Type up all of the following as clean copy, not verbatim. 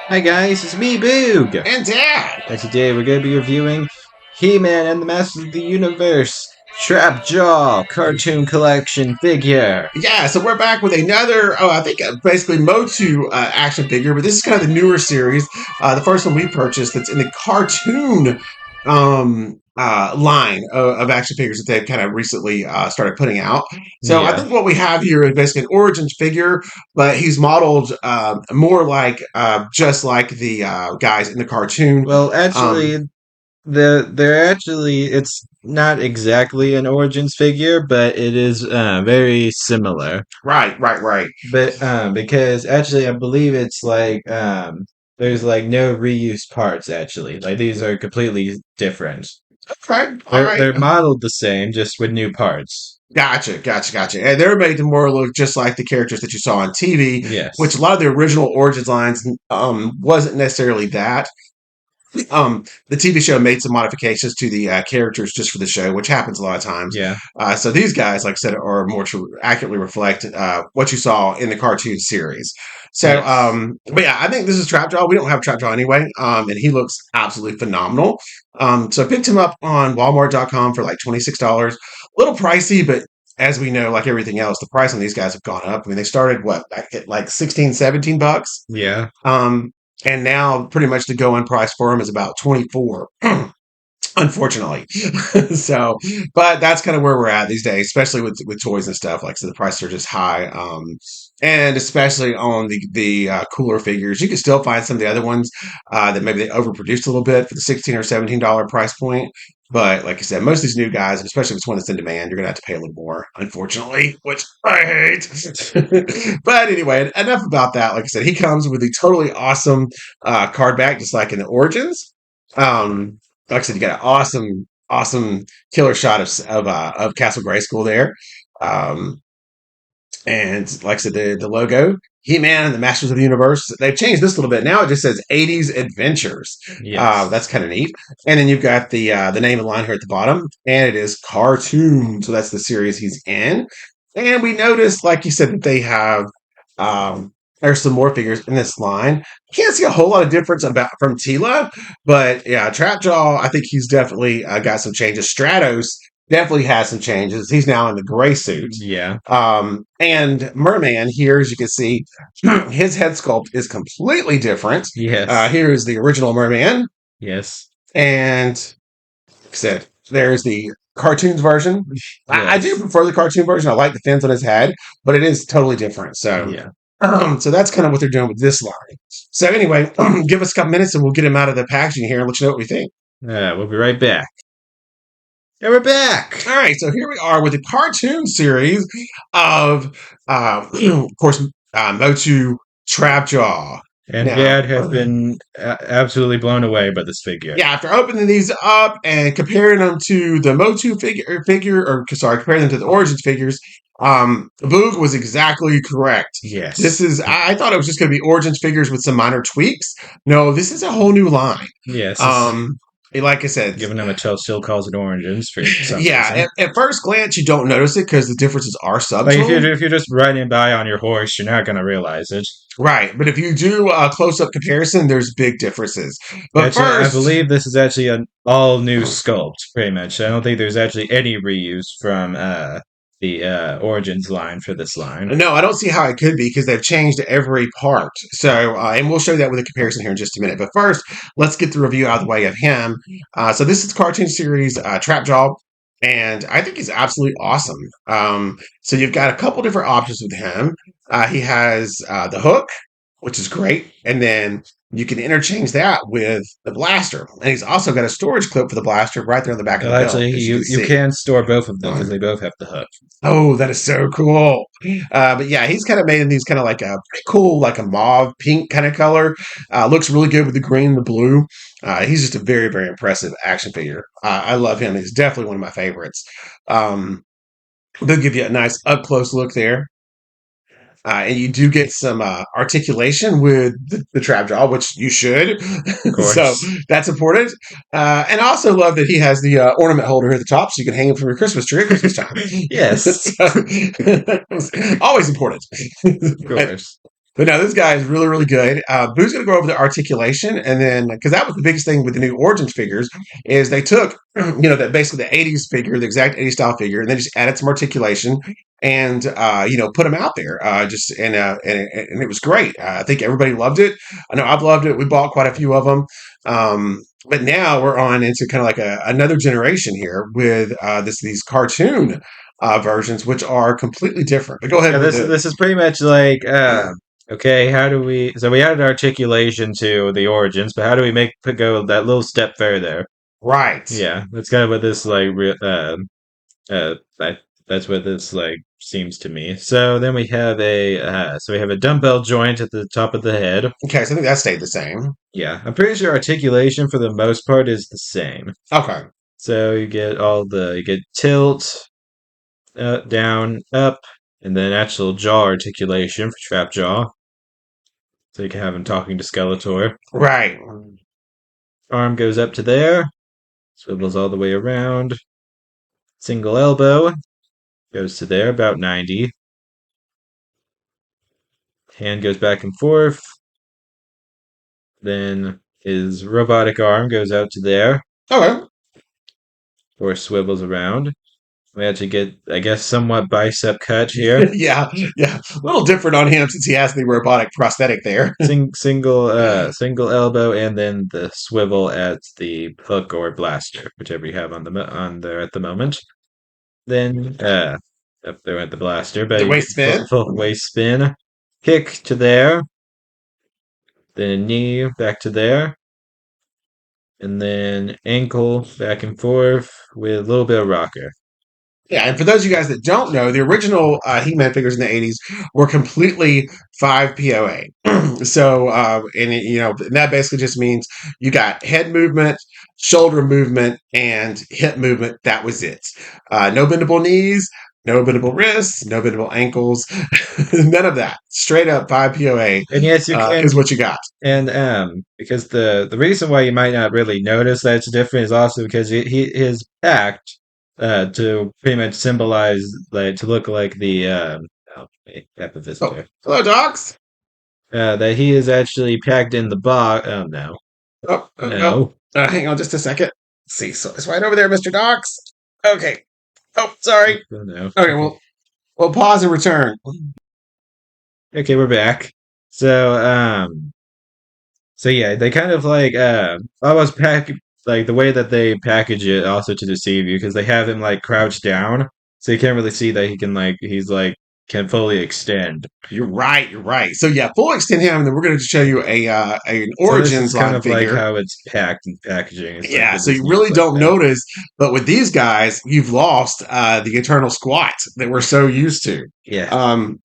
Hi guys, it's me, Boog! And Dad! And today we're going to be reviewing He-Man and the Masters of the Universe Trapjaw Cartoon Collection figure. Yeah, so we're back with another, I think basically Motu action figure, but this is kind of the newer series. The first one we purchased that's in the cartoon line of action figures that they've kind of recently started putting out. So I Yeah. think what we have here is basically an origins figure, but he's modeled more like just like the guys in the cartoon. Well, Um, actually, they're actually it's not exactly an Origins figure, but it is very similar. right. But because actually, I believe it's like there's like no reuse parts. Actually, like these are completely different. Okay, all They're right. they're modeled the same, just with new parts. Gotcha. And they're made to more look just like the characters that you saw on TV, which Yes. a lot of the original Origins lines wasn't necessarily that. The TV show made some modifications to the characters just for the show, which happens a lot of times. Yeah. So these guys, like I said, are more to accurately reflect what you saw in the cartoon series. So, Yes. but yeah, I think this is Trapjaw. We don't have Trapjaw anyway, and he looks absolutely phenomenal. So I picked him up on Walmart.com for like $26. A little pricey, but as we know, like everything else, the price on these guys have gone up. I mean, they started what, like 16, $17. Yeah. Um, and now pretty much the going price for them is about 24, unfortunately. So, but that's kind of where we're at these days, especially with toys and stuff. Like, so the prices are just high. And especially on the cooler figures, you can still find some of the other ones that maybe they overproduced a little bit for the $16 or $17 price point. But like I said, most of these new guys, and especially if it's one that's in demand, you're gonna have to pay a little more, unfortunately, which I hate. But anyway, enough about that. Like I said, he comes with a totally awesome card back, just like in the Origins. Um, like I said, you got an awesome killer shot of Castle Grayskull there. Um, and like I said, the logo, He-Man and the Masters of the Universe. They've changed this a little bit. Now it just says 80s Adventures. Yes. That's kind of neat. And then you've got the name of the line here at the bottom, and it is Cartoon. So that's the series he's in. And we noticed, like you said, that they have there's some more figures in this line. Can't see a whole lot of difference about from Tila, but yeah, Trapjaw, I think he's definitely got some changes. Stratos definitely has some changes. He's now in the gray suit. Yeah. And Merman here, as you can see, his head sculpt is completely different. Yes. Here is the original Merman, Yes. and like I said, there's the cartoons version. I do Yes. prefer the cartoon version. I like the fins on his head, but it is totally different. So, Yeah. so that's kind of what they're doing with this line. So anyway, give us a couple minutes and we'll get him out of the packaging here and let you know what we think. We'll be right back. And we're back. All right, so here we are with the cartoon series of, of course, Motu Trapjaw. And Now, Dad has been absolutely blown away by this figure. yeah, after opening these up and comparing them to the Motu figure, or sorry, comparing them to the Origins figures, Boog was exactly correct. This Yes. is, I thought it was just going to be Origins figures with some minor tweaks. No, this is a whole new line. Yes. It's Um, like I said, giving them a chill, still calls it oranges for some yeah, reason. at first glance, you don't notice it because the differences are Like subtle. if you're just riding by on your horse, you're not gonna realize it. Right, but if you do a close-up comparison, there's big differences. But Actually, I first, believe this is actually an all new sculpt, pretty much. I don't think there's actually any reuse from the Origins line for this line. no, I don't see how it could be because they've changed every part. So, and we'll show that with a comparison here in just a minute. But first, let's get the review out of the way of him. So this is cartoon series Trapjaw, and I think he's absolutely awesome. So you've got a couple different options with him. He has the hook, which is great, and then you can interchange that with the blaster. And he's also got a storage clip for the blaster right there on the back of Well, the belt, actually, as you can you see. can store both of them because they both have the hook. Oh, that is so cool. But yeah, he's kind of made in these kind of like a pretty cool, like a mauve pink kind of color. Looks really good with the green and the blue. He's just a very impressive action figure. I love him. He's definitely one of my favorites. Um, they'll give you a nice up close look there. And you do get some articulation with the trap jaw, which you should. Of So course. that's important. And I also love that he has the ornament holder here at the top, so you can hang it from your Christmas tree at Christmas time. Yes, So, that was always important. of But course. But no, this guy is really, really good. Boo's going to go over the articulation, and then because that was the biggest thing with the new Origins figures is they took that basically the '80s figure, the exact '80s style figure, and then just added some articulation and put them out there. And it was great. I think everybody loved it. I know I've loved it. We bought quite a few of them. But now we're on into kind of like another generation here with these cartoon versions, which are completely different. But go ahead Yeah, with this is pretty much like okay, how do we? So we added articulation to the origins, but how do we make it go that little step further? right. Yeah, that's kind of what this like. Uh, that, that's what this like seems to me. So then we have a dumbbell joint at the top of the head. Okay, so I think that stayed the same. Yeah, I'm pretty sure articulation for the most part is the same. Okay. So you get tilt, down, up, and then actual jaw articulation for trap jaw. So you can have him talking to Skeletor. Right. Arm goes up to there, swivels all the way around. Single elbow goes to there, about 90. Hand goes back and forth. Then his robotic arm goes out to there, Okay. or swivels around. We actually get, I guess, somewhat bicep cut here. Yeah, yeah. A little different on him since he has the robotic prosthetic there. Single elbow, and then the swivel at the hook or blaster, whichever you have on there at the moment. Then up there at the blaster, but The you waist get spin. full waist spin, kick to there, then a knee back to there, and then ankle back and forth with a little bit of rocker. Yeah, and for those of you guys that don't know, the original He-Man figures in the '80s were completely 5 POA. So, that basically just means you got head movement, shoulder movement, and hip movement. That was it. No bendable knees, no bendable wrists, no bendable ankles, none of that. Straight up 5 POA And yes, you can, is what you got. and because the reason why you might not really notice that it's different is also because his act to pretty much symbolize like to look like the oh wait, I have a Oh, visitor hello, docs. that he is actually packed in the box. Oh no, Oh, no, hang on just a second. Let's see, so it's right over there, Mr. Docs. Okay. Oh, sorry. oh no. Okay, we'll pause and return. Okay, we're back. So so yeah, they kind of like almost pack like the way that they package it also to deceive you because they have him like crouched down, so you can't really see that he's like can fully extend. You're right. You're right. So yeah, full extend him, and then we're going to show you an So this is Origins kind line of like figure. how it's packed and packaging. It's like Yeah, with so this you neat really like don't that. notice, but with these guys, you've lost the eternal squat that we're so used to. Yeah,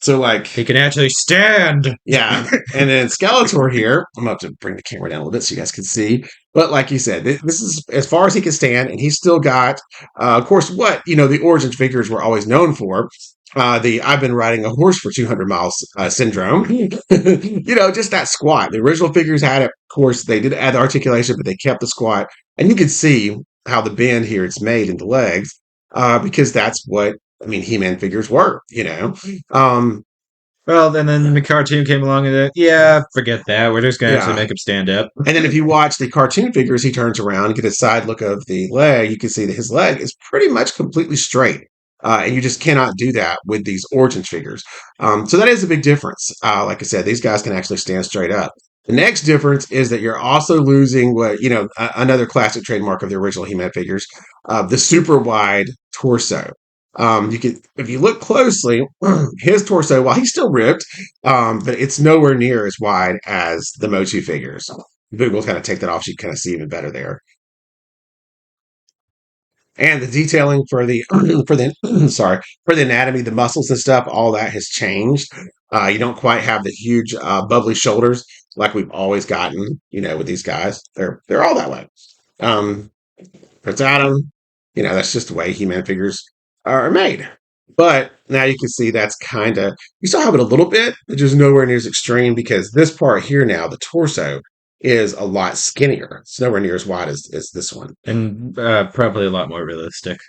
So he like, can actually stand. yeah, and then Skeletor here. I'm gonna have to bring the camera down a little bit so you guys can see. But like you said, this is as far as he can stand, and he's still got, of course, what the Origins figures were always known for. The I've been riding a horse for 200 miles syndrome. Just that squat. The original figures had it. Of course, they did add the articulation, but they kept the squat. And you can see how the bend here it's made in the legs because that's what, He-Man figures were. Um, Well, and then the cartoon came along and yeah, forget that. We're just gonna actually yeah. make him stand up. And then if you watch the cartoon figures, he turns around and get a side look of the leg. You can see that his leg is pretty much completely straight. And you just cannot do that with these Origins figures. So that is a big difference. Like I said, these guys can actually stand straight up. The next difference is that you're also losing another classic trademark of the original He-Man figures, the super wide torso. If you look closely, his torso, while he's still ripped, but it's nowhere near as wide as the Motu figures. Boog will kind of take that off so you kind of see even better there. And the detailing for the for the for the anatomy, the muscles and stuff, all that has changed. You don't quite have the huge bubbly shoulders like we've always gotten, with these guys. They're all that way. Um, Prince Adam, that's just the way He-Man figures are made. But now you can see that's kind of, you still have it a little bit, but just nowhere near as extreme because this part here now, the torso, is a lot skinnier. It's nowhere near as wide as this one. And probably a lot more realistic.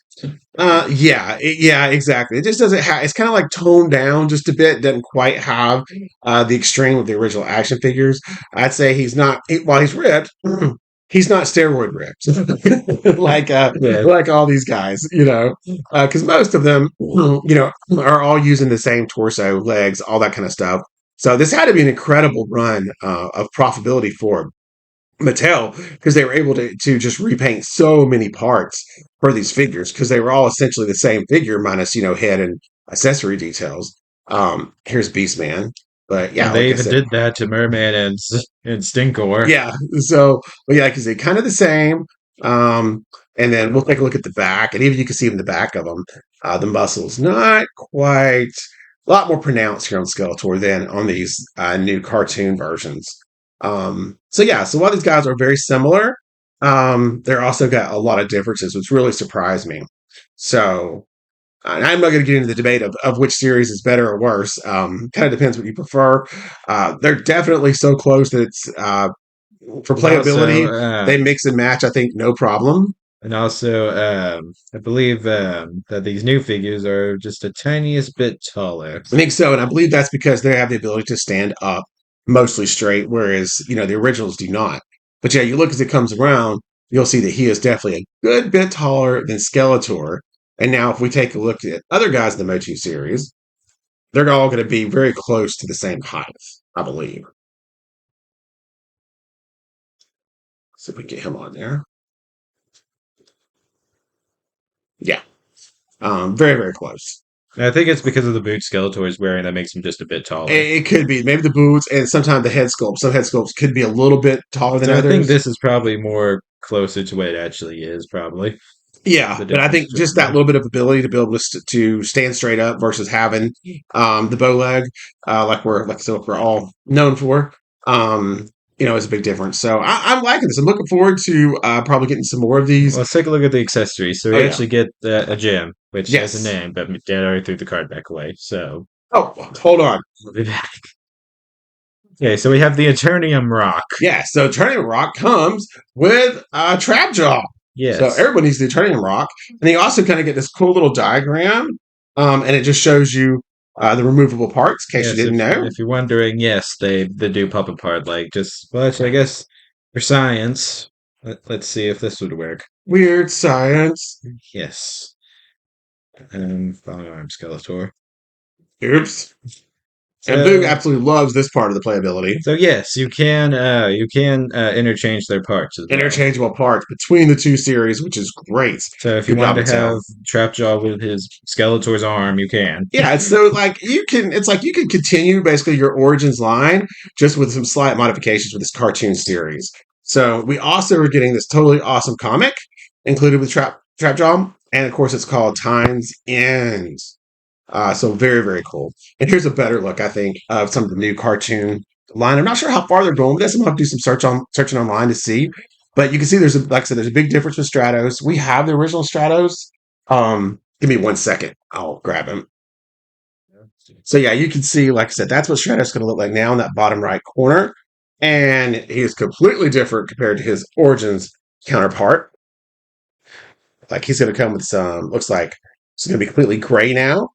Yeah, exactly. It just doesn't have. It's kind of like toned down just a bit. Doesn't quite have the extreme of the original action figures. I'd say he's not. While he's ripped, he's not steroid ripped like Yeah. like all these guys. Because most of them, are all using the same torso, legs, all that kind of stuff. So this had to be an incredible run of profitability for Mattel because they were able to just repaint so many parts for these figures because they were all essentially the same figure minus head and accessory details. Here's Beastman, but yeah, And they like I even said, did that to Merman and Stinkor. yeah. So, but yeah, because they're kind of the same. And then we'll take a look at the back, and even you can see in the back of them, the muscles not quite a lot more pronounced here on Skeletor than on these new cartoon versions. So yeah, so while these guys are very similar, they're also got a lot of differences, which really surprised me. So and I'm not going to get into the debate of which series is better or worse. Kind of depends what you prefer. They're definitely so close that it's for And also, playability, they mix and match. I think no problem. I believe that these new figures are just a tiniest bit taller. I think so, and I believe that's because they have the ability to stand up mostly straight, whereas the originals do not. But yeah, you look as it comes around, you'll see that he is definitely a good bit taller than Skeletor. And now, if we take a look at other guys in the Motu series, they're all going to be very close to the same height, I believe. So if we get him on there, yeah, very very close. And I think it's because of the boot Skeletor is wearing that makes him just a bit taller. It could be maybe the boots and sometimes the head sculpt. Some head sculpts could be a little bit taller than So I think others. this is probably more closer to what it actually is, probably. Yeah, The but I difference think between just that them. little bit of ability to be able to stand straight up versus having the bow leg, we're all known for, is a big difference. So I'm liking this. I'm looking forward to probably getting some more of these. Let's take a look at the accessories. So Oh we yeah, actually get a gem, which has a yes. name, but Dad already threw the card back away. So Oh, hold on. we'll be back. Okay, so we have the Eternium Rock. Yeah, so Eternium Rock comes with Trap Jaw. So Yes. everybody needs the Eternium Rock. And you also kind of get this cool little diagram, and it just shows you the removable parts, in case you Yes, didn't know. if you're wondering, yes, they do pop apart. Like just well, actually, I guess for science, let's see if this would work. Weird science. Yes. Falling arm Skeletor. Oops. And Boog So absolutely loves this part of the playability. so yes, you can interchange their parts as well. Interchangeable parts between the two series, which is great. So if you Good job, wanted to have Mattel. Trapjaw with his Skeletor's arm, you can. Yeah, it's so like you can continue basically your origins line just with some slight modifications with this cartoon series. So we also are getting this totally awesome comic included with Trapjaw, and of course it's called Times End. So very, very cool. And here's a better look, I think, of some of the new cartoon line. I'm not sure how far they're going with this. I'm gonna have to do some searching online to see. But you can see like I said, there's a big difference with Stratos. We have the original Stratos. Give me 1 second. I'll grab him. So yeah, you can see, like I said, that's what Stratos is gonna look like now in that bottom right corner. And he is completely different compared to his Origins counterpart. Like he's gonna come with some, looks like it's gonna be completely gray now.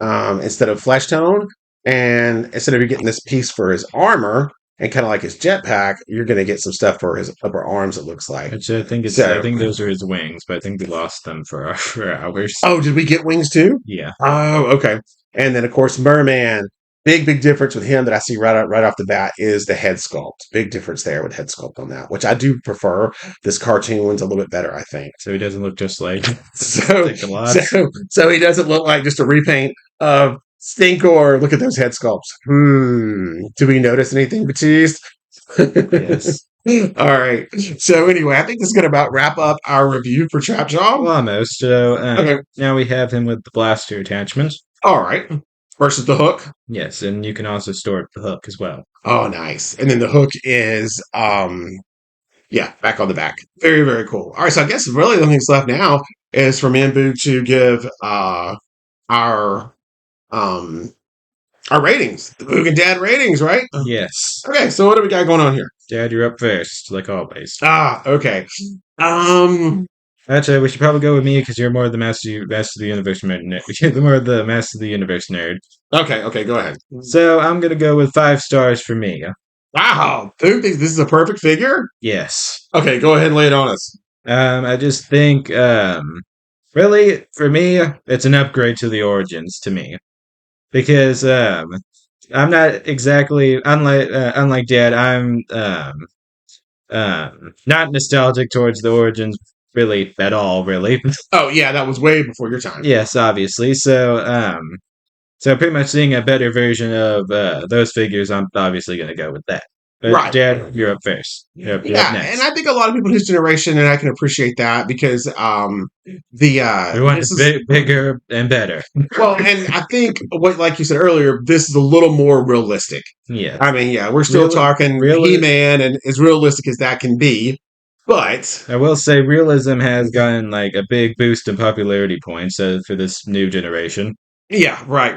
Instead of flesh tone. And instead of you getting this piece for his armor and kind of like his jetpack, you're going to get some stuff for his upper arms, it looks like. Which I think I So, think those are his wings, but I think we lost them for hours. oh, did we get wings too? Yeah. Oh, okay. And then, of course, Merman. Big difference with him that I see right off the bat is the head sculpt. Big difference there with head sculpt on that, which I do prefer. This cartoon one's a little bit better, I think. So he doesn't look just like So, Take a lot. so he doesn't look like just a repaint of Stinkor. Look at those head sculpts. Do we notice anything, Batiste? Yes. All right. So anyway, I think this is going to about wrap up our review for Trapjaw. Well, almost. So Okay. now we have him with the blaster attachment. All right. Versus the hook. Yes, and you can also store the hook as well. Oh, nice. And then the hook is back on the back. Very, very cool. All right, so I guess really the only thing's left now is for Mambu to give our Our ratings, the Boog and Dad ratings, right? Yes. Okay, so what do we got going on here? Dad, you're up first, like always. Okay. Um, Actually, we should probably go with me because you're more of the master of the universe nerd. You're more of the master of the universe nerd. okay, go ahead. So I'm gonna go with 5 stars for me. Wow, Boog thinks this is a perfect figure? Yes. Okay, go ahead and lay it on us. I just think, really, for me, it's an upgrade to the Origins to me because I'm not exactly unlike Dad. I'm not nostalgic towards the Origins really at all. Really, Oh, yeah, that was way before your time. yes, obviously. So pretty much seeing a better version of those figures, I'm obviously going to go with that. But Right. Dad, you're up first. You're up Yeah, next. and I think a lot of people in his generation, and I can appreciate that because We want this it is bigger and better. well, and I think what, like you said earlier, this is a little more realistic. Yeah. I mean, yeah, we're still talking He-Man and as realistic as that can be, but I will say realism has gotten like a big boost in popularity points for this new generation. yeah, right,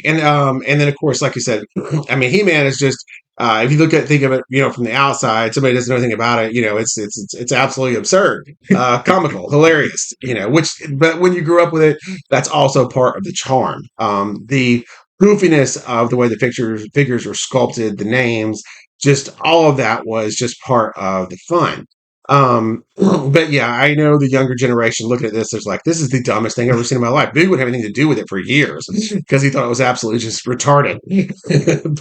and then of course, like you said, I mean, He-Man is just if you think of it, from the outside, somebody doesn't know anything about it, it's absolutely absurd, comical, hilarious, but when you grew up with it, that's also part of the charm. The goofiness of the way the figures were sculpted, the names, just all of that was just part of the fun. But yeah, I know the younger generation looking at this is like, this is the dumbest thing I've ever seen in my life. Big wouldn't have anything to do with it for years because he thought it was absolutely just retarded.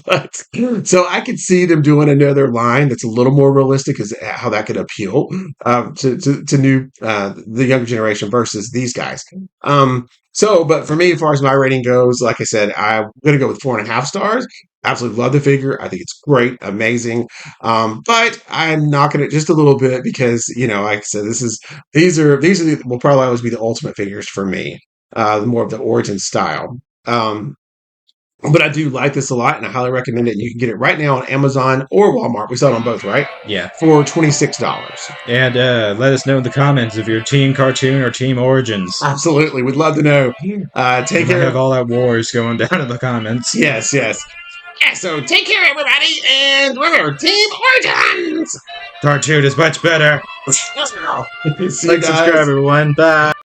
But so I could see them doing another line that's a little more realistic, is how that could appeal to new the younger generation versus these guys. But for me, as far as my rating goes, like I said, I'm going to go with 4.5 stars. Absolutely love the figure. I think it's great, amazing. But I'm knocking it just a little bit because, like I said, will probably always be the ultimate figures for me. More of the origin style. But I do like this a lot, and I highly recommend it. And you can get it right now on Amazon or Walmart. We sell it on both, right? Yeah. For $26. And let us know in the comments if you're Team Cartoon or Team Origins. Absolutely, we'd love to know. Take care. Have all that wars going down in the comments. Yes. Yeah, so take care, everybody, and remember, Team Origins! Cartoon is much better. See you Like, subscribe, everyone. Bye.